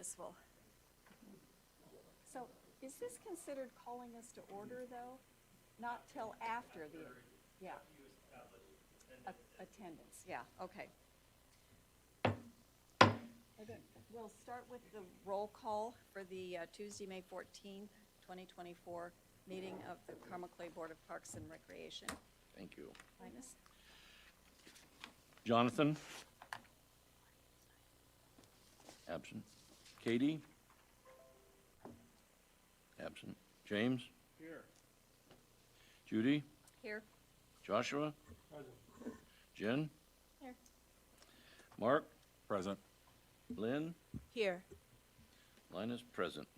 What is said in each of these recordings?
Marcus will. So is this considered calling us to order, though? Not till after the, yeah. Attendance, yeah, okay. Okay, we'll start with the roll call for the Tuesday, May 14th, 2024 meeting of the Carmel Clay Board of Parks and Recreation. Thank you. Linus? Jonathan? Absent. Katie? Absent. James? Here. Judy? Here. Joshua? Present. Jen? Here. Mark? Present. Lynn? Here. Linus? Present.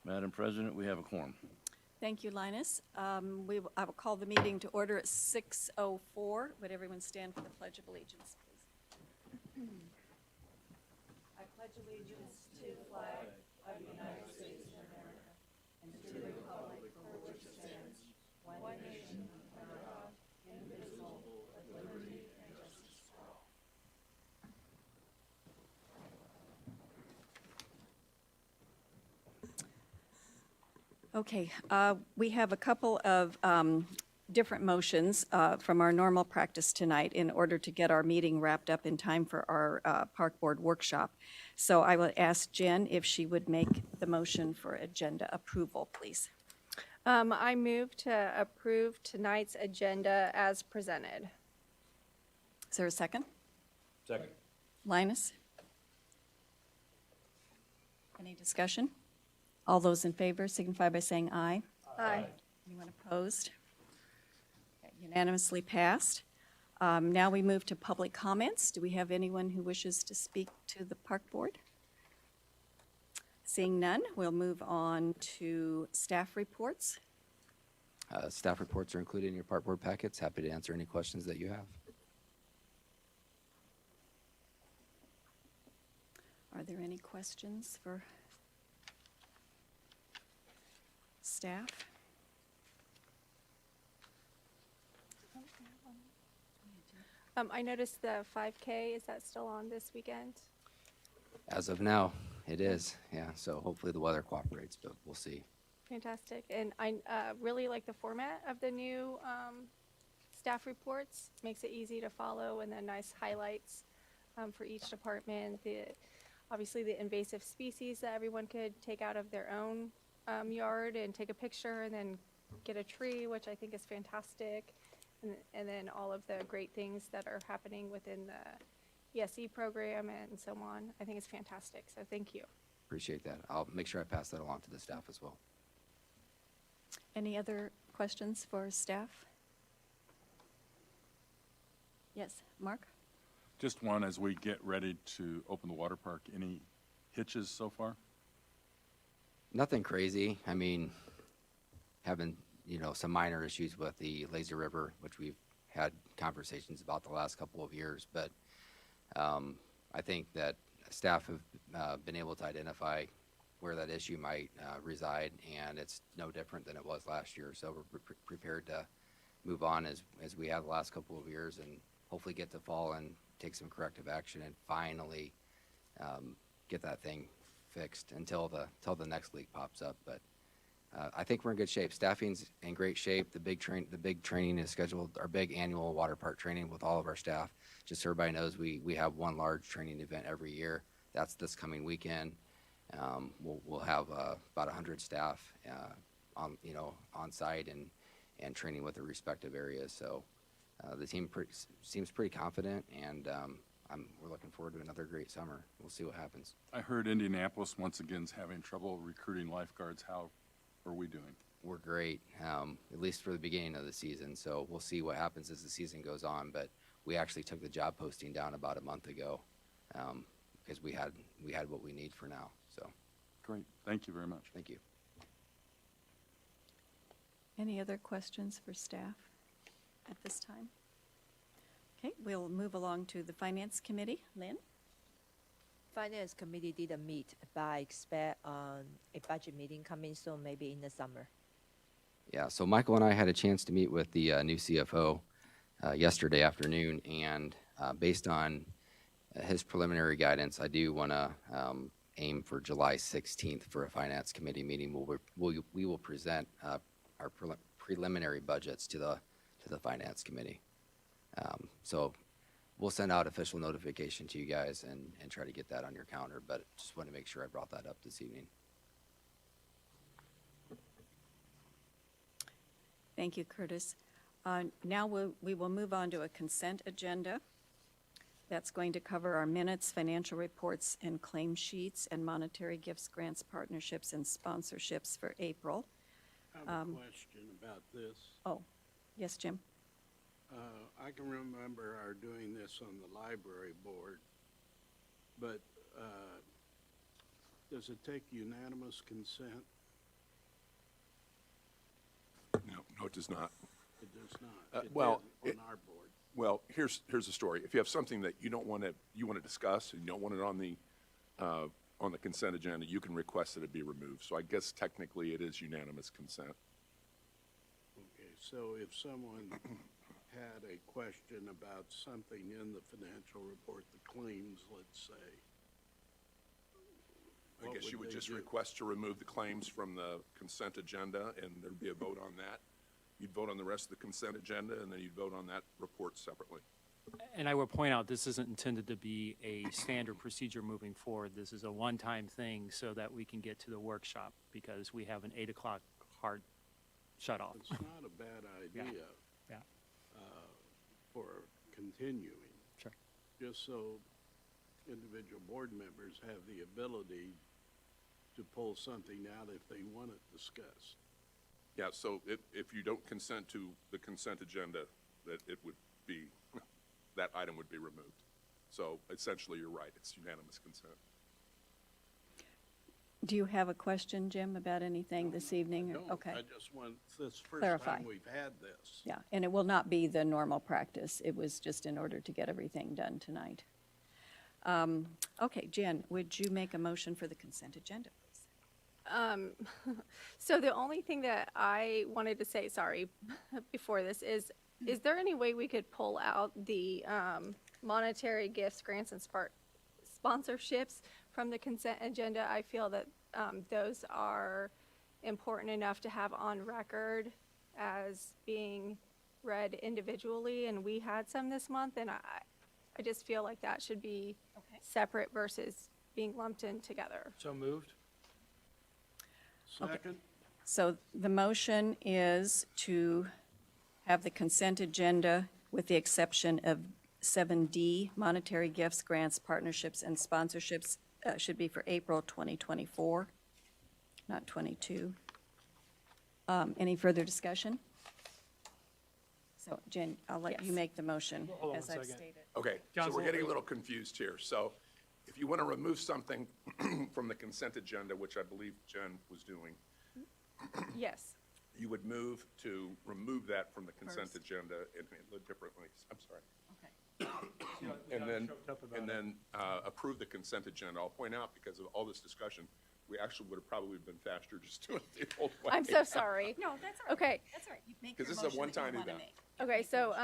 Madam President, we have a quorum. Thank you, Linus. I will call the meeting to order at 6:04. Would everyone stand for the Pledge of Allegiance, please? I pledge allegiance to the flag of the United States of America and to the republic for which it stands, one nation, under God, indivisible, with liberty and justice for all. Okay, we have a couple of different motions from our normal practice tonight in order to get our meeting wrapped up in time for our Park Board workshop. So I will ask Jen if she would make the motion for agenda approval, please. I move to approve tonight's agenda as presented. Is there a second? Second. Linus? Any discussion? All those in favor signify by saying aye. Aye. Anyone opposed? Okay, unanimously passed. Now we move to public comments. Do we have anyone who wishes to speak to the Park Board? Seeing none, we'll move on to staff reports. Staff reports are included in your Park Board packets. Happy to answer any questions that you have. Are there any questions for staff? I noticed the 5K, is that still on this weekend? As of now, it is. Yeah, so hopefully the weather cooperates, but we'll see. Fantastic. And I really like the format of the new staff reports. Makes it easy to follow, and then nice highlights for each department. Obviously the invasive species that everyone could take out of their own yard and take a picture and then get a tree, which I think is fantastic. And then all of the great things that are happening within the ESE program and so on. I think it's fantastic, so thank you. Appreciate that. I'll make sure I pass that along to the staff as well. Any other questions for staff? Yes, Mark? Just one, as we get ready to open the water park, any hitches so far? Nothing crazy. I mean, having, some minor issues with the Lazy River, which we've had conversations about the last couple of years, but I think that staff have been able to identify where that issue might reside, and it's no different than it was last year. So we're prepared to move on as we have the last couple of years, and hopefully get to fall and take some corrective action and finally get that thing fixed until the next leak pops up. But I think we're in good shape. Staffing's in great shape. The big training is scheduled, our big annual water park training with all of our staff. Just so everybody knows, we have one large training event every year. That's this coming weekend. We'll have about 100 staff on site and training with their respective areas. So the team seems pretty confident, and we're looking forward to another great summer. We'll see what happens. I heard Indianapolis once again is having trouble recruiting lifeguards. How are we doing? We're great, at least for the beginning of the season. So we'll see what happens as the season goes on. But we actually took the job posting down about a month ago because we had what we need for now. So Great. Thank you very much. thank you. Any other questions for staff at this time? Okay, we'll move along to the Finance Committee. Lynn? Finance Committee didn't meet, but I expect a budget meeting coming soon, maybe in the summer. Yeah, so Michael and I had a chance to meet with the new CFO yesterday afternoon, and based on his preliminary guidance, I do want to aim for July 16th for a finance committee meeting. We will present our preliminary budgets to the finance committee. So we'll send out official notification to you guys and try to get that on your calendar, but just want to make sure I brought that up this evening. Thank you, Curtis. Now we will move on to a consent agenda. That's going to cover our minutes, financial reports, and claim sheets, and monetary gifts, grants, partnerships, and sponsorships for April. I have a question about this. Oh, yes, Jim? I can remember our doing this on the library board, but does it take unanimous consent? No, it does not. It does not. It well, did on our board. Well, here's the story. If you have something that you want to discuss and you don't want it on the consent agenda, you can request that it be removed. So I guess technically it is unanimous consent. Okay, so if someone had a question about something in the financial report, the claims, let's say. I what guess you would they just do? request to remove the claims from the consent agenda, and there'd be a vote on that. You'd vote on the rest of the consent agenda, and then you'd vote on that report separately. And I will point out, this isn't intended to be a standard procedure moving forward. This is a one-time thing so that we can get to the workshop, because we have an 8 o'clock hard shut-off. It's not a bad idea. Yeah. For continuing. Sure. Just so individual board members have the ability to pull something out if they want it discussed. Yeah, so if you don't consent to the consent agenda, that it would be, that item would be removed. So essentially, you're right, it's unanimous consent. Do you have a question, Jim, about anything this evening? No, Okay. I just want, this is the first Clarify. time we've had this. Yeah, and it will not be the normal practice. It was just in order to get everything done tonight. Okay, Jen, would you make a motion for the consent agenda, please? So the only thing that I wanted to say, sorry, before this is there any way we could pull out the monetary gifts, grants, and sponsorships from the consent agenda? I feel that those are important enough to have on record as being read individually, and we had some this month, and I just feel like that should be separate versus being lumped in together. So moved? Second? So the motion is to have the consent agenda with the exception of 7D, monetary gifts, grants, partnerships, and sponsorships should be for April 2024, not 22. Any further discussion? So Jen, I'll let you Yes. make the motion Hold on as one I've second. stated. Okay, so John's we're a getting a little little confused here. So if you want to remove something from the consent agenda, which I believe Jen was doing, Yes. you would move to remove that from the consent First. agenda and handle it differently. I'm sorry. Okay. And then approve the consent agenda. I'll point out, because of all this discussion, we actually would have probably been faster just doing it the old way. I'm so sorry. No, that's all right. Okay. That's all right. You make your 'Cause this is a motion that you one-time wanna event. make. Okay, so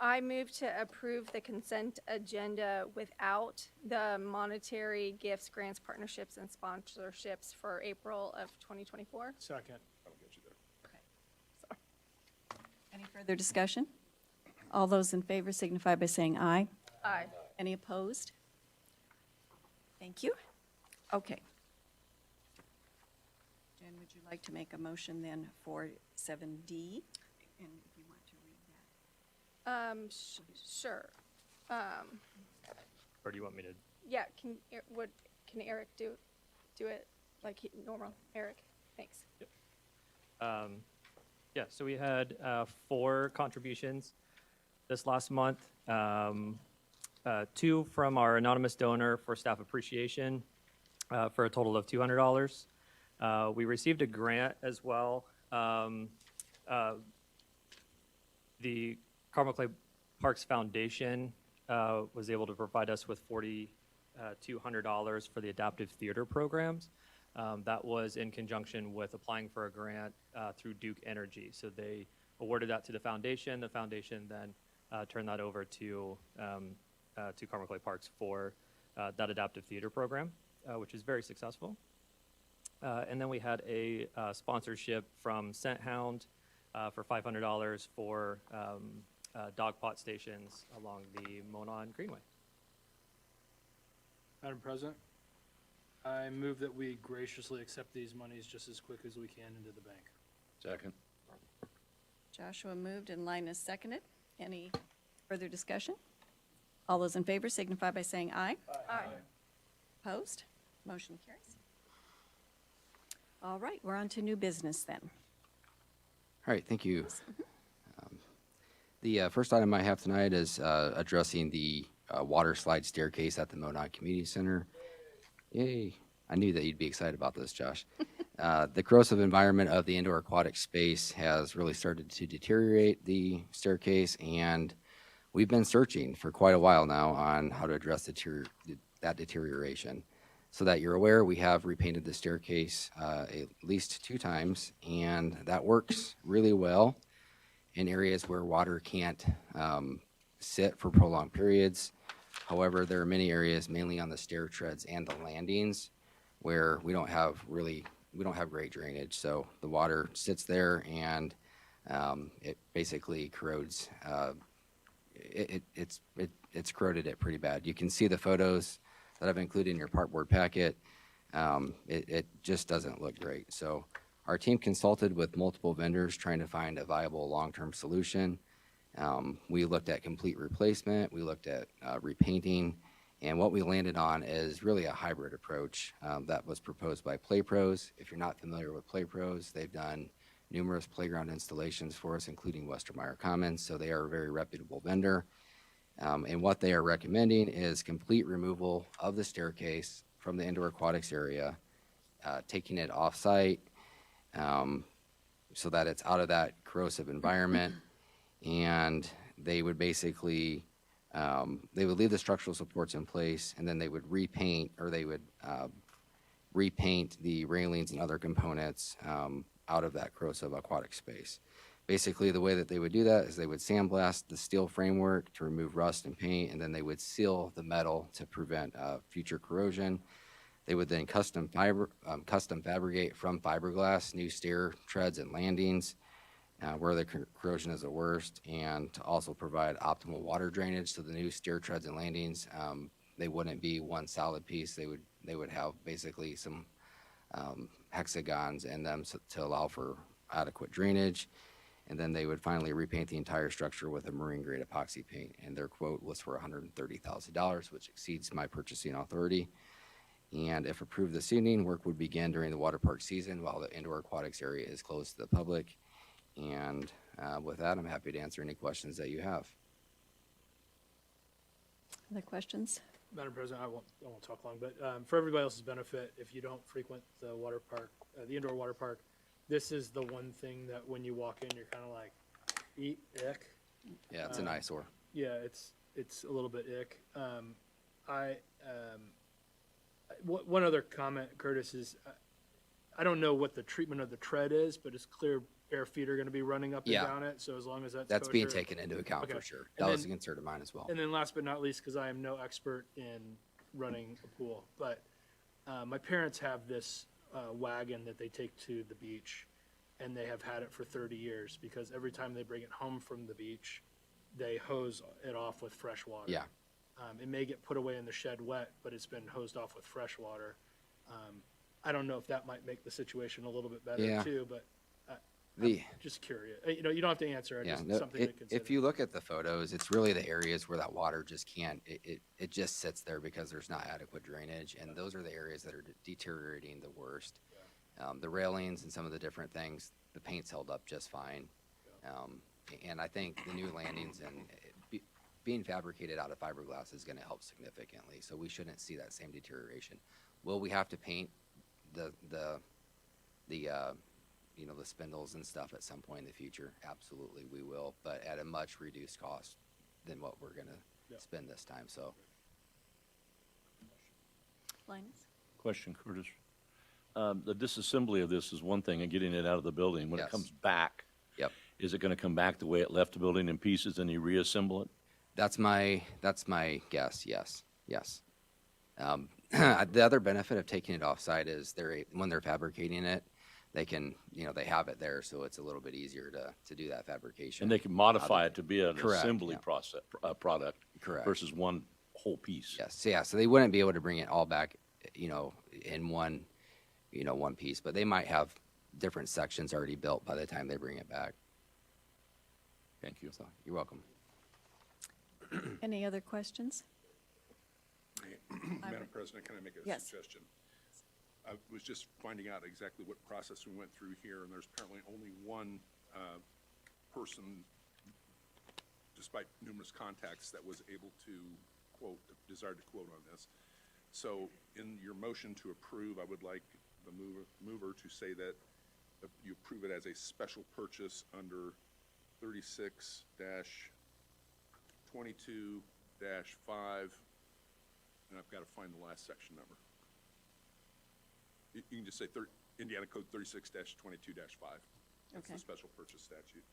I move to approve the consent agenda without the monetary gifts, grants, partnerships, and sponsorships for April of 2024. Second. I'll get you there. Any further discussion? All those in favor signify by saying aye. Aye. Any opposed? Thank you. Okay. Jen, would you like to make a motion then for 7D? And if you want to read that. Sure. Or do you want me to? Yeah, can Eric do it like normal? Eric, thanks. Yeah, so we had 4 contributions this last month. 2 from our anonymous donor for staff appreciation for a total of $200. We received a grant as well. The Carmel Clay Parks Foundation was able to provide us with $4,200 for the adaptive theater programs. That was in conjunction with applying for a grant through Duke Energy. So they awarded that to the foundation. The foundation then turned that over to Carmel Clay Parks for that adaptive theater program, which is very successful. And then we had a sponsorship from Scent Hound for $500 for dog pot stations along the Monon Greenway. Madam President, I move that we graciously accept these monies just as quick as we can into the bank. Second. Joshua moved and Linus seconded. Any further discussion? All those in favor signify by saying aye. Aye. Opposed? Motion carries. All right, we're on to new business then. All right, thank you. The first item I have tonight is addressing the water slide staircase at the Monad Community Center. Yay. I knew that you'd be excited about this, Josh. The corrosive environment of the indoor aquatic space has really started to deteriorate the staircase, and we've been searching for quite a while now on how to address that deterioration. So that you're aware, we have repainted the staircase at least 2 times, and that works really well in areas where water can't sit for prolonged periods. However, there are many areas, mainly on the stair treads and the landings, where we don't have great drainage. So the water sits there and it basically corrodes. It's corroded it pretty bad. You can see the photos that I've included in your parkboard packet. It just doesn't look great. So our team consulted with multiple vendors trying to find a viable long-term solution. We looked at complete replacement, we looked at repainting, and what we landed on is really a hybrid approach that was proposed by PlayPros. If you're not familiar with PlayPros, they've done numerous playground installations for us, including Westermeyer Commons, so they are a very reputable vendor. And what they are recommending is complete removal of the staircase from the indoor aquatics area, taking it off-site so that it's out of that corrosive environment. And they would basically, they would leave the structural supports in place, and then they would repaint, or they would repaint the railings and other components out of that corrosive aquatic space. Basically, the way that they would do that is they would sandblast the steel framework to remove rust and paint, and then they would seal the metal to prevent future corrosion. They would then custom fabricate from fiberglass new stair treads and landings where the corrosion is the worst, and to also provide optimal water drainage. So the new stair treads and landings, they wouldn't be one solid piece. They would have basically some hexagons in them to allow for adequate drainage. And then they would finally repaint the entire structure with a marine grade epoxy paint. And their quote was for $130,000, which exceeds my purchasing authority. And if approved this evening, work would begin during the water park season while the indoor aquatics area is closed to the public. And with that, I'm happy to answer any questions that you have. Other questions? Madam President, I won't talk long, but for everybody else's benefit, if you don't frequent the water park, the indoor water park, this is the one thing that when you walk in, you're kind of like, ick. Yeah, it's an eyesore. Yeah, it's a little bit ick. One other comment, Curtis, is I don't know what the treatment of the tread is, but it's clear bare feet are going to be running up and Yeah. down it. So as long as that's That's being kosher. taken into account Okay. for sure. And That was a then- concern of mine as well. And then last but not least, because I am no expert in running a pool, but my parents have this wagon that they take to the beach, and they have had it for 30 years because every time they bring it home from the beach, they hose it off with fresh water. Yeah. It may get put away in the shed wet, but it's been hosed off with fresh water. I don't know if that might make the situation a little bit better Yeah. too, but The just curious. You don't have to answer. Yeah, Just no, something to consider. if you look at the photos, it's really the areas where that water just can't, it just sits there because there's not adequate drainage, and those are the areas that are deteriorating the worst. The railings and some of the different things, the paint's held up just fine. And I think the new landings and being fabricated out of fiberglass is gonna help significantly, so we shouldn't see that same deterioration. Will we have to paint the spindles and stuff at some point in the future? Absolutely, we will, but at a much reduced cost than what we're gonna spend this time, so. Linus? Question, Curtis. The disassembly of this is one thing, and getting it out of the building. When it Yes. comes back, Yep. is it going to come back the way it left the building in pieces and you reassemble it? That's my guess, yes. The other benefit of taking it off-site is when they're fabricating it, they can, they have it there, so it's a little bit easier to do that fabrication. And they can modify it to be an Correct, assembly yeah. process, product. Correct. Versus one whole piece. Yes, yeah, so they wouldn't be able to bring it all back, in one piece, but they might have different sections already built by the time they bring it back. Thank you. So, you're welcome. Any other questions? Madam President, can I make a Yes. suggestion? I was just finding out exactly what process we went through here, and there's apparently only one person, despite numerous contacts, that was able to quote, desired to quote on this. So in your motion to approve, I would like the mover to say that you approve it as a special purchase under 36-22-5, and I've got to find the last section number. You can just say Indiana Code 36-22-5. That's Okay. the special purchase statute.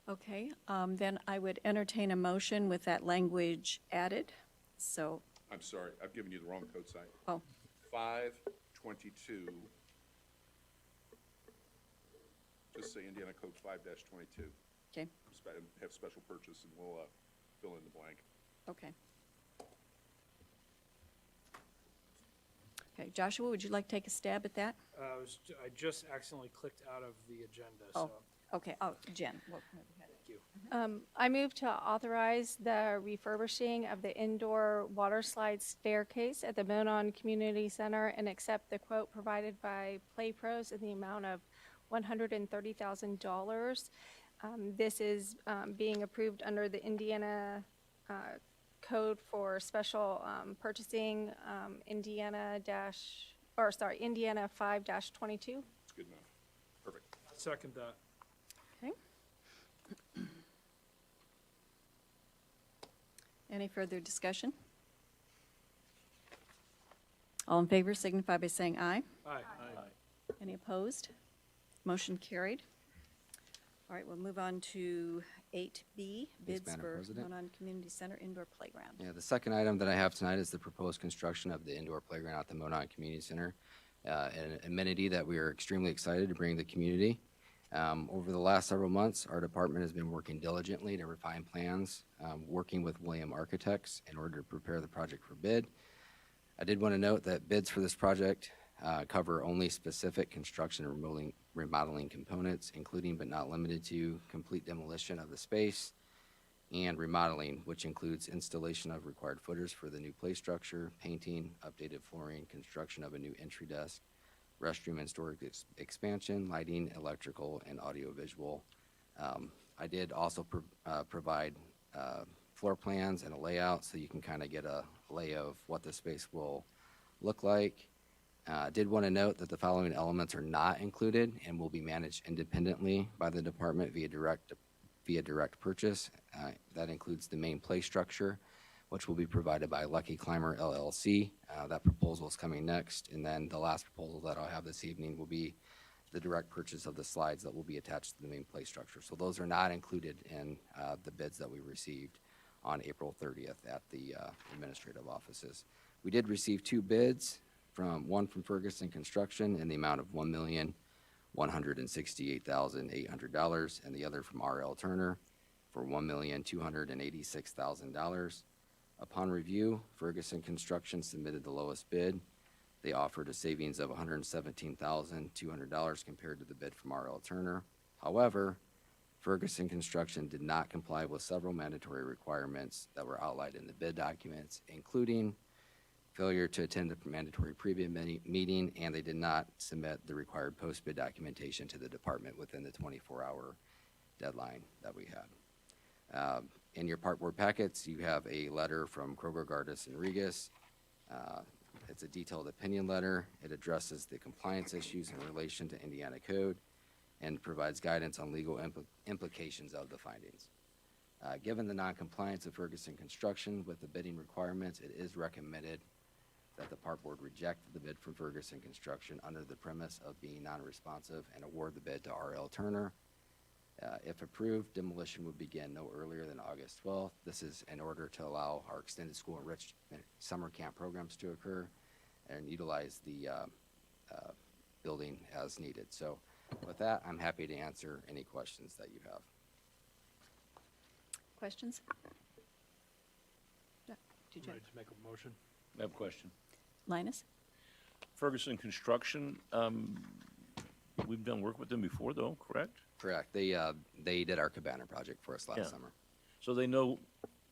Okay, then I would entertain a motion with that language added. So, I'm sorry, I've given you the wrong code site. oh, 522. Just say Indiana Code 5-22. okay, Have special purchase, and we'll fill in the blank. okay. Okay, Joshua, would you like to take a stab at that? I just accidentally clicked out of the agenda, Oh, so. okay, oh, Jen. Well, go ahead. Thank you. I move to authorize the refurbishing of the indoor water slide staircase at the Monon Community Center and accept the quote provided by Play Pros in the amount of $130,000. This is being approved under the Indiana Code for Special Purchasing, Indiana 5-22. It's good enough. Perfect. Second that. Okay. Any further discussion? All in favor signify by saying aye. Aye. Any opposed? Motion carried. All right, we'll move on to 8B, bids Madam for President. Monon Community Center indoor playground. Yeah, the second item that I have tonight is the proposed construction of the indoor playground at the Monon Community Center, an amenity that we are extremely excited to bring to the community. Over the last several months, our department has been working diligently to refine plans, working with William Architects in order to prepare the project for bid. I did want to note that bids for this project cover only specific construction and remodeling components, including but not limited to complete demolition of the space and remodeling, which includes installation of required footers for the new play structure, painting, updated flooring, construction of a new entry desk, restroom and storage expansion, lighting, electrical, and audiovisual. I did also provide floor plans and a layout so you can kind of get a lay of what the space will look like. Did want to note that the following elements are not included and will be managed independently by the department via direct purchase. That includes the main play structure, which will be provided by Lucky Climber LLC. That proposal is coming next. And then the last proposal that I'll have this evening will be the direct purchase of the slides that will be attached to the main play structure. So those are not included in the bids that we received on April 30th at the administrative offices. We did receive two bids, one from Ferguson Construction in the amount of $1,168,800, and the other from R.L. Turner for $1,286,000. Upon review, Ferguson Construction submitted the lowest bid. They offered a savings of $117,200 compared to the bid from R.L. Turner. However, Ferguson Construction did not comply with several mandatory requirements that were outlined in the bid documents, including failure to attend the mandatory pre-bid meeting, and they did not submit the required post-bid documentation to the department within the 24-hour deadline that we had. In your part board packets, you have a letter from Kroger, Gardis, and Regis. It's a detailed opinion letter. It addresses the compliance issues in relation to Indiana Code and provides guidance on legal implications of the findings. Given the noncompliance of Ferguson Construction with the bidding requirements, it is recommended that the part board reject the bid from Ferguson Construction under the premise of being non-responsive and award the bid to R.L. Turner. If approved, demolition would begin no earlier than August 12th. This is in order to allow our extended school enriched summer camp programs to occur and utilize the building as needed. So with that, I'm happy to answer any questions that you have. Questions? Yeah, did you, Ready to make a motion? I have a question. Linus? Ferguson Construction, we've done work with them before, though, correct? Correct. They did our cabana project for us Yeah. last summer. So they know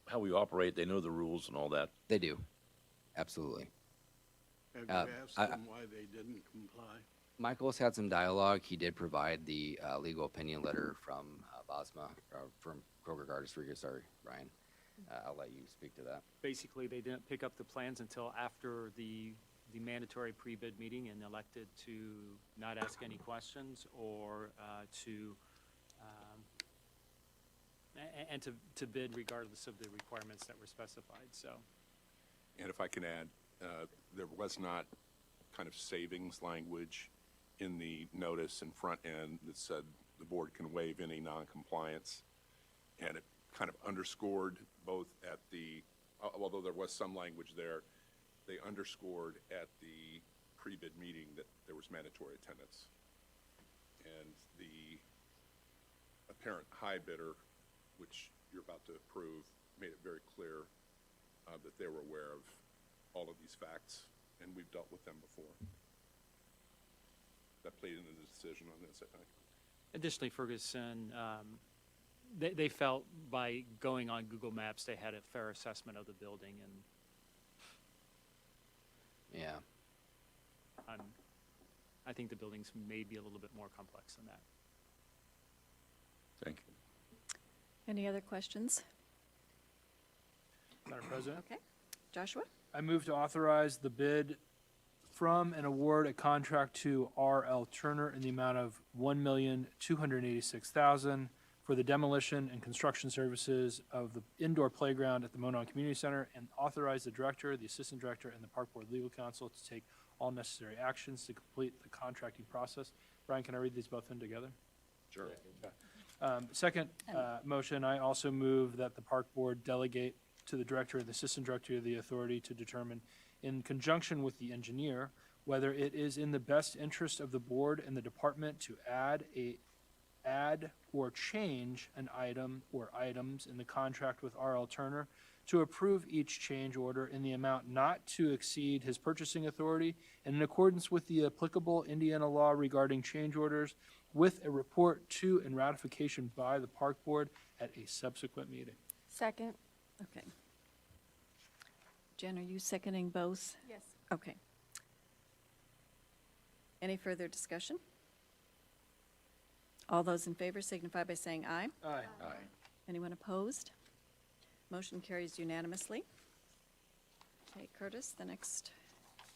how we operate, they know the rules and all that. They do. Absolutely. Have you asked I- them why they didn't comply? Michael's had some dialogue. He did provide the legal opinion letter from Bosma, from Kroger Gardner, sorry, Brian. I'll let you speak to that. Basically, they didn't pick up the plans until after the mandatory pre-bid meeting and elected to not ask any questions or to bid regardless of the requirements that were specified, so. And if I can add, there was not kind of savings language in the notice and front end that said the board can waive any noncompliance. And it kind of underscored both at the, although there was some language there, they underscored at the pre-bid meeting that there was mandatory attendance. And the apparent high bidder, which you're about to approve, made it very clear that they were aware of all of these facts, and we've dealt with them before. That played into the decision on this, I think. Additionally, Ferguson, they felt by going on Google Maps, they had a fair assessment of the building, and Yeah. I think the buildings may be a little bit more complex than that. Thank you. Any other questions? Madam President? Okay. Joshua? I move to authorize the bid from and award a contract to R.L. Turner in the amount of $1,286,000 for the demolition and construction services of the indoor playground at the Monon Community Center, and authorize the director, the assistant director, and the park board legal counsel to take all necessary actions to complete the contracting process. Brian, can I read these both in together? Sure. Second motion, I also move that the park board delegate to the director and the assistant director of the authority to determine, in conjunction with the engineer, whether it is in the best interest of the board and the department to add or change an item or items in the contract with R.L. Turner, to approve each change order in the amount not to exceed his purchasing authority, and in accordance with the applicable Indiana law regarding change orders, with a report to and ratification by the park board at a subsequent meeting. Second. Okay. Jen, are you seconding both? Yes. Okay. Any further discussion? All those in favor signify by saying aye. Aye. Anyone opposed? Motion carries unanimously. Okay, Curtis, the next.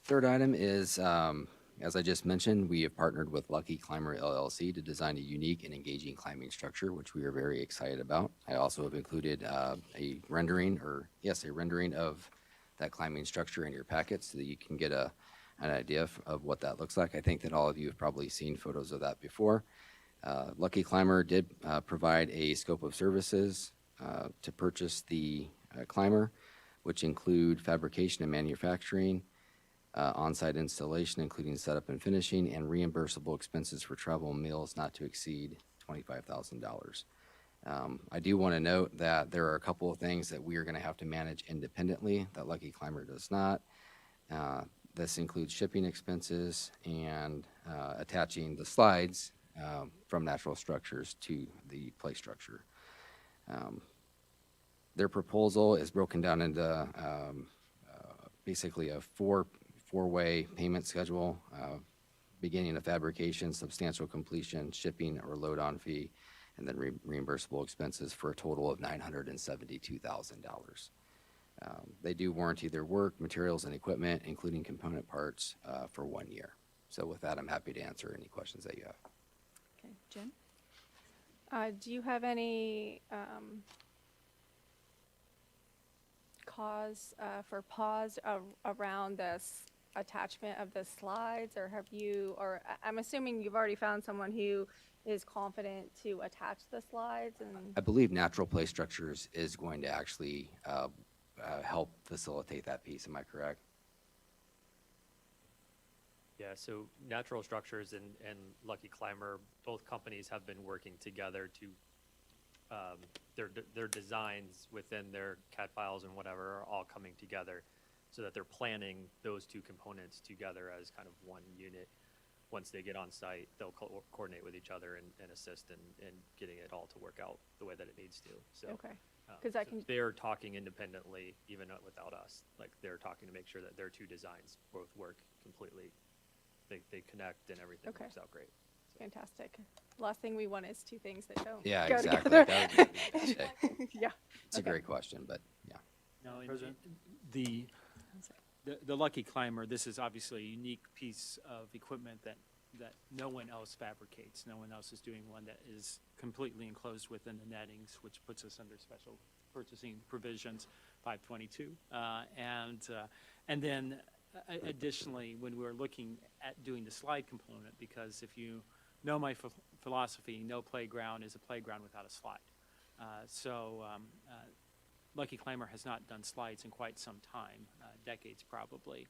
Third item is, as I just mentioned, we have partnered with Lucky Climber LLC to design a unique and engaging climbing structure, which we are very excited about. I also have included a rendering of that climbing structure in your packet so that you can get an idea of what that looks like. I think that all of you have probably seen photos of that before. Lucky Climber did provide a scope of services to purchase the climber, which include fabrication and manufacturing, on-site installation, including setup and finishing, and reimbursable expenses for travel and meals not to exceed $25,000. I do want to note that there are a couple of things that we are going to have to manage independently that Lucky Climber does not. This includes shipping expenses and attaching the slides from Natural Structures to the play structure. Their proposal is broken down into basically a four-way payment schedule, beginning of fabrication, substantial completion, shipping or load-on fee, and then reimbursable expenses for a total of $972,000. They do warranty their work, materials, and equipment, including component parts, for 1 year. So with that, I'm happy to answer any questions that you have. Okay, Jen? Do you have any cause for pause around this attachment of the slides, or have you, or I'm assuming you've already found someone who is confident to attach the slides and, I believe Natural Play Structures is going to actually help facilitate that piece. Am I correct? Yeah, so Natural Structures and Lucky Climber, both companies have been working together to, their designs within their CAD files and whatever are all coming together so that they're planning those two components together as kind of one unit. Once they get on site, they'll coordinate with each other and assist in getting it all to work out the way that it needs to, so. okay. 'Cause I can- They're talking independently, even without us. Like, they're talking to make sure that their two designs both work completely. They connect and everything Okay. works out great. Fantastic. Last thing we want is two things that don't Yeah, go exactly. together. That would be my mistake. Yeah. It's a Okay. great question, but yeah. No, the Lucky Climber, this is obviously a unique piece of equipment that no one else fabricates. No one else is doing one that is completely enclosed within the nettings, which puts us under special purchasing provisions, 522. And then additionally, when we're looking at doing the slide component, because if you know my philosophy, no playground is a playground without a slide. Lucky Climber has not done slides in quite some time, decades probably.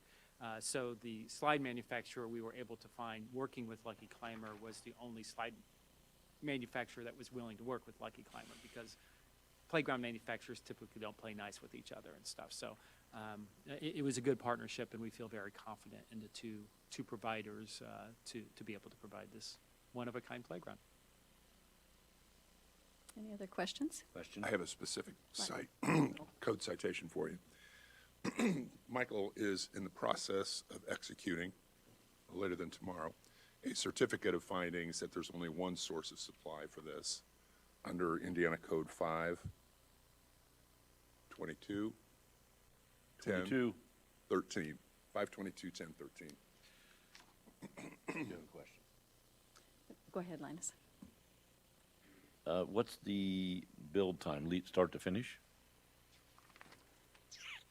So the slide manufacturer we were able to find working with Lucky Climber was the only slide manufacturer that was willing to work with Lucky Climber, because playground manufacturers typically don't play nice with each other and stuff. So it was a good partnership, and we feel very confident in the two providers to be able to provide this one-of-a-kind playground. Any other questions? Question? I have a specific cite, code citation for you. Michael is in the process of executing, later than tomorrow, a certificate of findings that there's only one source of supply for this under Indiana Code 522, 10, 22. 13, 522, 10, 13. You have a question? Go ahead, Linus. What's the build time, start to finish?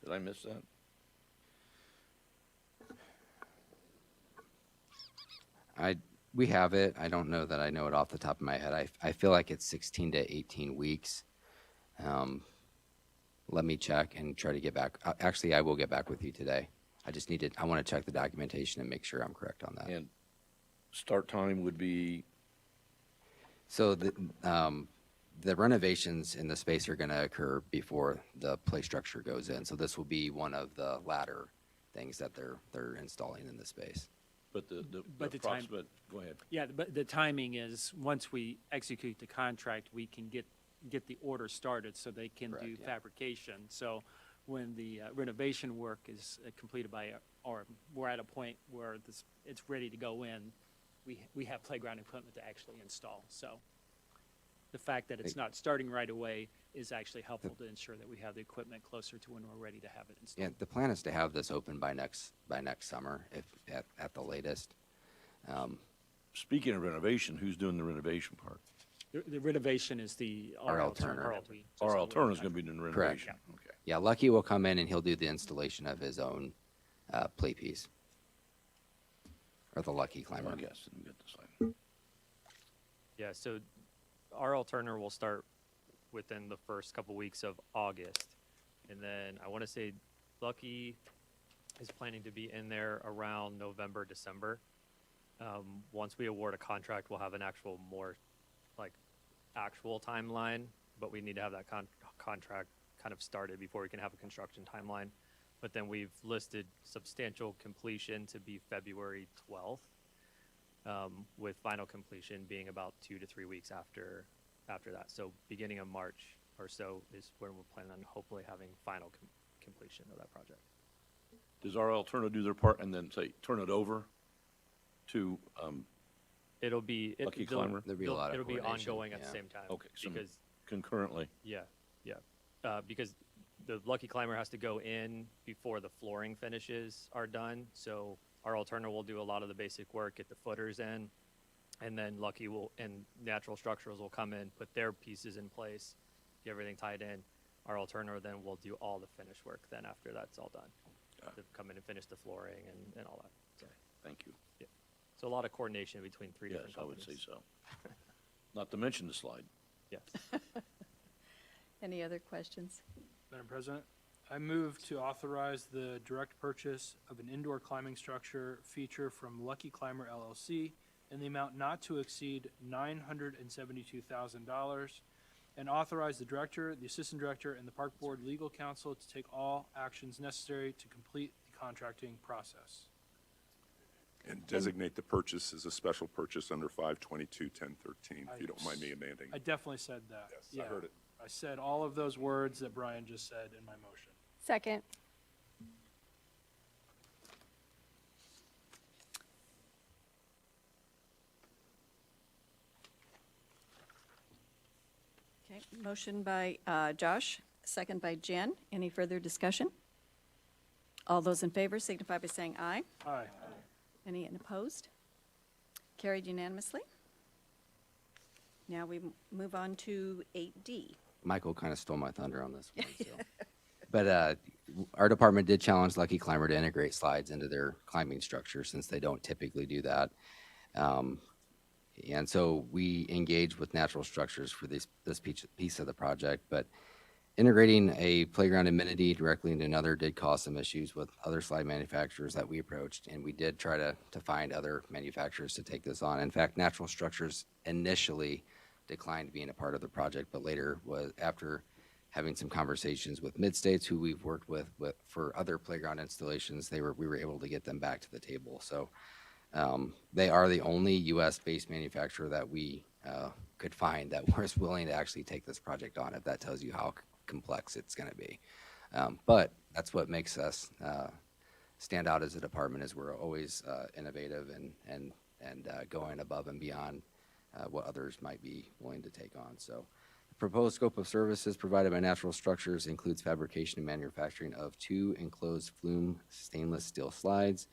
Did I miss that? We have it. I don't know that I know it off the top of my head. I feel like it's 16 to 18 weeks. Let me check and try to get back. Actually, I will get back with you today. I want to check the documentation and make sure I'm correct on that. And start time would be, So the renovations in the space are going to occur before the play structure goes in. So this will be one of the latter things that they're installing in the space. but the But the time- approximate, go ahead. Yeah, but the timing is, once we execute the contract, we can get the order started so they can Correct, do yeah. fabrication. So when the renovation work is completed or we're at a point where it's ready to go in, we have playground equipment to actually install. So the fact that it's not starting right away is actually helpful to ensure that we have the equipment closer to when we're ready to have it installed. Yeah, the plan is to have this open by next summer, if at the latest. Speaking of renovation, who's doing the renovation part? The renovation is the R.L. R.L. Turner. that we just R.L. awarded Turner's the gonna be doing the Correct. renovation? Okay. Yeah, Lucky will come in and he'll do the installation of his own play piece. Or the Lucky Climber. I guess, let me get this slide. Yeah, so R.L. Turner will start within the first couple weeks of August. And then I want to say Lucky is planning to be in there around November, December. Once we award a contract, we'll have an actual more actual timeline, but we need to have that contract kind of started before we can have a construction timeline. But then we've listed substantial completion to be February 12th, with final completion being about 2 to 3 weeks after that. So beginning of March or so is when we're planning on hopefully having final completion of that project. Does R.L. Turner do their part and then say, turn it over to, It'll be Lucky Climber? There'll be a lot of it'll be coordination, ongoing at the yeah. same time. okay, so Because concurrently? yeah, because the Lucky Climber has to go in before the flooring finishes are done. So our alternative will do a lot of the basic work, get the footers in, and then Lucky and Natural Structurals will come in, put their pieces in place, get everything tied in. Our alternative then will do all the finish work then after that's all done. to come in and finish the flooring and all that. So, Thank you. so a lot of coordination between three Yes, different I would companies. say so. Not to mention the slide. Yes. Any other questions? Madam President, I move to authorize the direct purchase of an indoor climbing structure feature from Lucky Climber LLC in the amount not to exceed $972,000, and authorize the director, the assistant director, and the park board legal counsel to take all actions necessary to complete the contracting process. And designate the purchase as a special purchase under 522-1013, if you don't mind me amending. I definitely said that. Yes, I Yeah. heard it. I said all of those words that Brian just said in my motion. Second. Okay, motion by Josh, second by Jen. Any further discussion? All those in favor signify by saying aye. Aye. Any opposed? Carried unanimously. Now we move on to 8D. Michael kind of stole my thunder on this one. So. But our department did challenge Lucky Climber to integrate slides into their climbing structure since they don't typically do that. And so we engaged with Natural Structures for this piece of the project. But integrating a playground amenity directly into another did cause some issues with other slide manufacturers that we approached. And we did try to find other manufacturers to take this on. In fact, Natural Structures initially declined being a part of the project, but later was after having some conversations with Mid-States, who we've worked with for other playground installations, we were able to get them back to the table. So they are the only U.S.-based manufacturer that we could find that was willing to actually take this project on, if that tells you how complex it's going to be. But that's what makes us stand out as a department, is we're always innovative and going above and beyond what others might be willing to take on. So the proposed scope of services provided by Natural Structures includes fabrication and manufacturing of 2 enclosed flume stainless steel slides,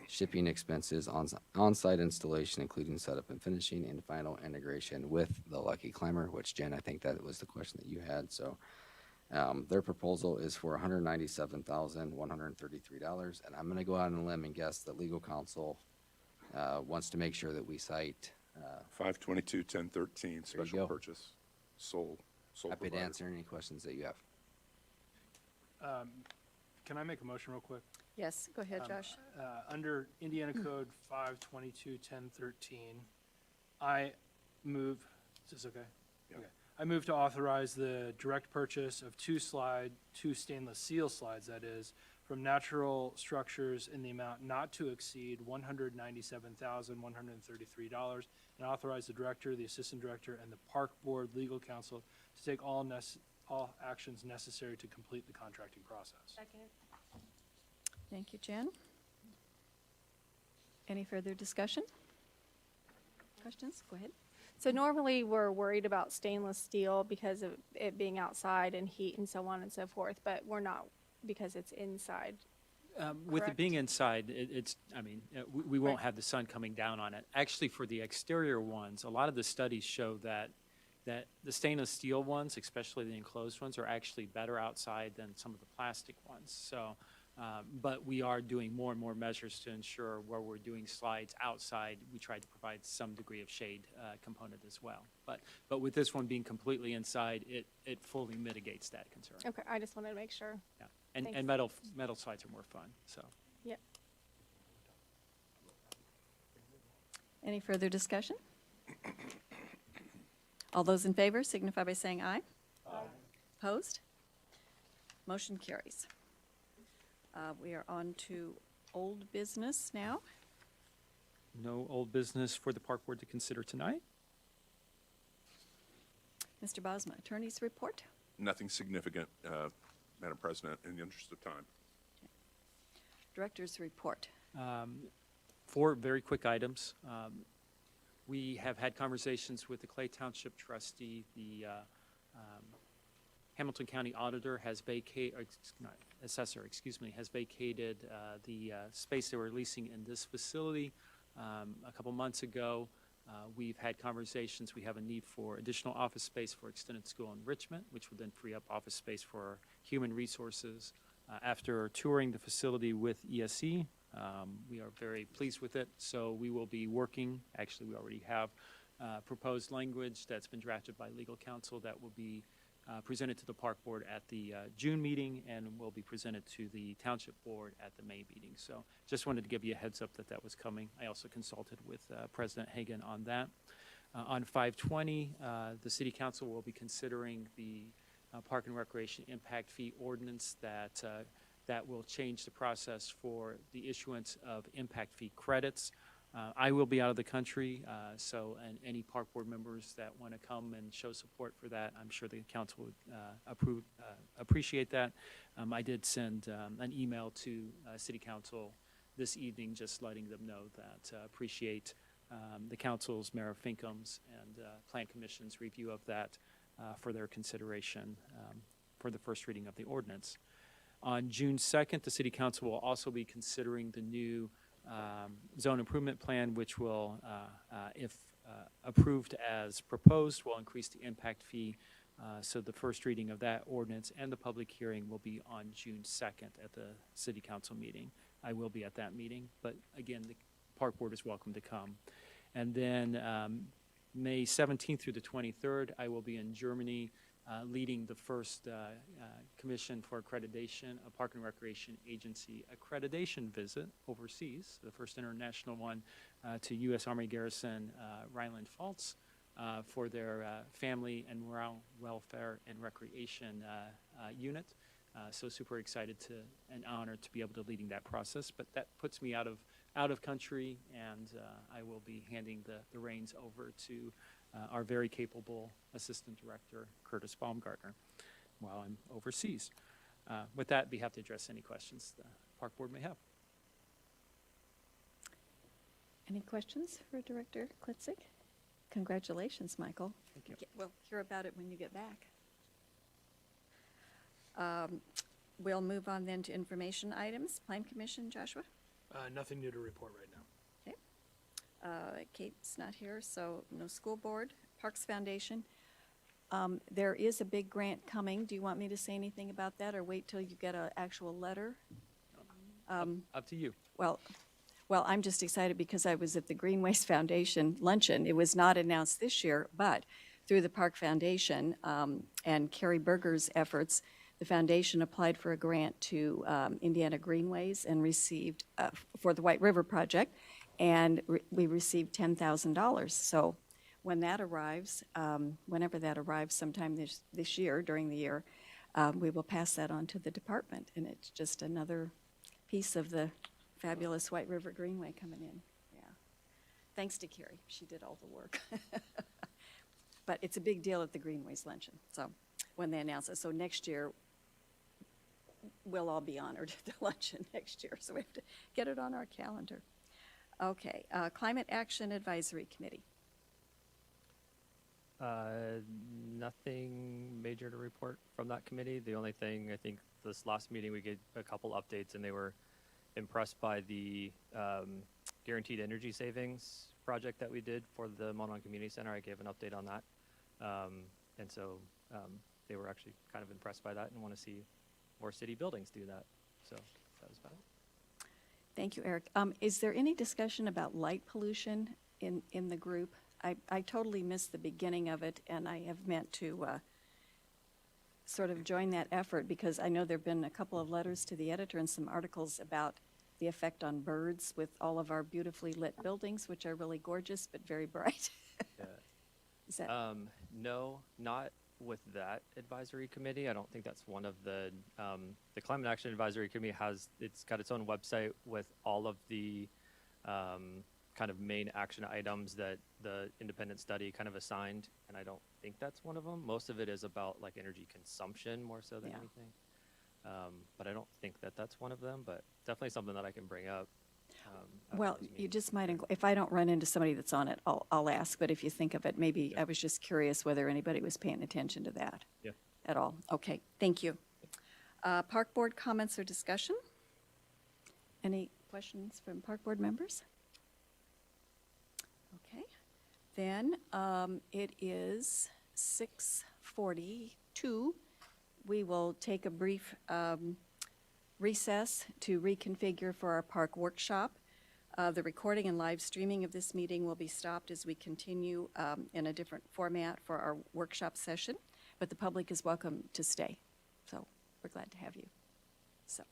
shipping expenses, on-site installation, including setup and finishing, and final integration with the Lucky Climber, which, Jen, I think that was the question that you had. So their proposal is for $197,133, and I'm going to go out on a limb and guess that legal counsel wants to make sure that we cite 522-1013, special go. purchase, sole happy to provider. answer any questions that you have. Can I make a motion real quick? Yes, go ahead, Josh. Under Indiana Code 522-1013, I move, is this okay? Yeah. Okay. I move to authorize the direct purchase of 2 stainless steel slides, that is, from Natural Structures in the amount not to exceed $197,133, and authorize the director, the assistant director, and the park board legal counsel to take all actions necessary to complete the contracting process. Second. Thank you, Jen. Any further discussion? Questions? Go ahead. So normally we're worried about stainless steel because of it being outside and heat and so on and so forth, but we're not because it's inside. With it Correct. being inside, we won't Right. have the sun coming down on it. Actually, for the exterior ones, a lot of the studies show that the stainless steel ones, especially the enclosed ones, are actually better outside than some of the plastic ones. So, but we are doing more and more measures to ensure where we're doing slides outside, we try to provide some degree of shade component as well. But with this one being completely inside, it fully mitigates that concern. Okay, I just wanted to make sure. Yeah. And Thanks. metal slides are more fun, so. Yep. Any further discussion? All those in favor signify by saying aye. Aye. Opposed? Motion carries. We are on to old business now. No old business for the park board to consider tonight. Mr. Bosma, attorney's report. Nothing significant, Madam President, in the interest of time. Director's report. 4 very quick items. We have had conversations with the Clay Township trustee. The Hamilton County auditor has assessor, has vacated the space they were leasing in this facility a couple months ago. We've had conversations. We have a need for additional office space for extended school enrichment, which would then free up office space for human resources. After touring the facility with ESC, we are very pleased with it, so we will be working, actually, we already have proposed language that's been drafted by legal counsel that will be presented to the park board at the June meeting and will be presented to the township board at the May meeting. So just wanted to give you a heads up that that was coming. I also consulted with President Hagan on that. On 520, the city council will be considering the Park and Recreation Impact Fee Ordinance that will change the process for the issuance of impact fee credits. I will be out of the country, and any park board members that want to come and show support for that, I'm sure the council would appreciate that. I did send an email to city council this evening, just letting them know that appreciate the council's, Mayor Finkham's, and Plan Commission's review of that for their consideration for the first reading of the ordinance. On June 2nd, the city council will also be considering the new zone improvement plan, which will, if approved as proposed, will increase the impact fee. So the first reading of that ordinance and the public hearing will be on June 2nd at the city council meeting. I will be at that meeting, but again, the park board is welcome to come. And then May 17th through the 23rd, I will be in Germany leading the first Commission for Accreditation, a Park and Recreation Agency accreditation visit overseas, the first international one to U.S. Army Garrison Rhineland-Pfalz for their Family and Morale, Welfare, and Recreation unit. So super excited and honored to be able to leading that process. But that puts me out of country, and I will be handing the reins over to our very capable Assistant Director, Curtis Baumgartner, while I'm overseas. With that, be happy to address any questions the Park Board may have. Any questions for Director Klitzig? Congratulations, Michael. Thank you. We'll hear about it when you get back. We'll move on then to information items. Plan Commission, Joshua? Nothing new to report right now. Kate's not here, so no school board. Parks Foundation. There is a big grant coming. Do you want me to say anything about that or wait till you get an actual letter? Up to you. Well, I'm just excited because I was at the Greenways Foundation luncheon. It was not announced this year, but through the Park Foundation and Carrie Berger's efforts, the foundation applied for a grant to Indiana Greenways and received for the White River Project, and we received $10,000. So when that arrives, whenever that arrives, sometime this year, during the year, we will pass that on to the department, and it's just another piece of the fabulous White River Greenway coming in. Yeah, thanks to Carrie, she did all the work. But it's a big deal at the Greenways luncheon. So when they announce it, so next year we'll all be honored at the luncheon next year. So we have to get it on our calendar. Okay, Climate Action Advisory Committee. Nothing major to report from that committee. The only thing, I think this last meeting we gave a couple updates and they were impressed by the guaranteed energy savings project that we did for the Monon Community Center. I gave an update on that. And so they were actually kind of impressed by that and want to see more city buildings do that. So that was about it. Thank you, Eric. Is there any discussion about light pollution in the group? I totally missed the beginning of it, and I have meant to sort of join that effort because I know there have been a couple of letters to the editor and some articles about the effect on birds with all of our beautifully lit buildings, which are really gorgeous but very bright. Yeah. Is that No, not with that advisory committee. I don't think that's one of the Climate Action Advisory Committee it's got its own website with all of the kind of main action items that the independent study kind of assigned, and I don't think that's one of them. Most of it is about like energy consumption more so than anything. But I don't think that's one of them, but definitely something that I can bring up. well, you just might, if I don't run into somebody that's on it, I'll ask, but if you think of it, maybe I was just curious whether anybody was paying attention to that at all. Okay, thank you. Park Board comments or discussion? Any questions from Park Board members? Okay, then it is 6:42. We will take a brief recess to reconfigure for our park workshop. The recording and live streaming of this meeting will be stopped as we continue in a different format for our workshop session, but the public is welcome to stay. So we're glad to have you. So.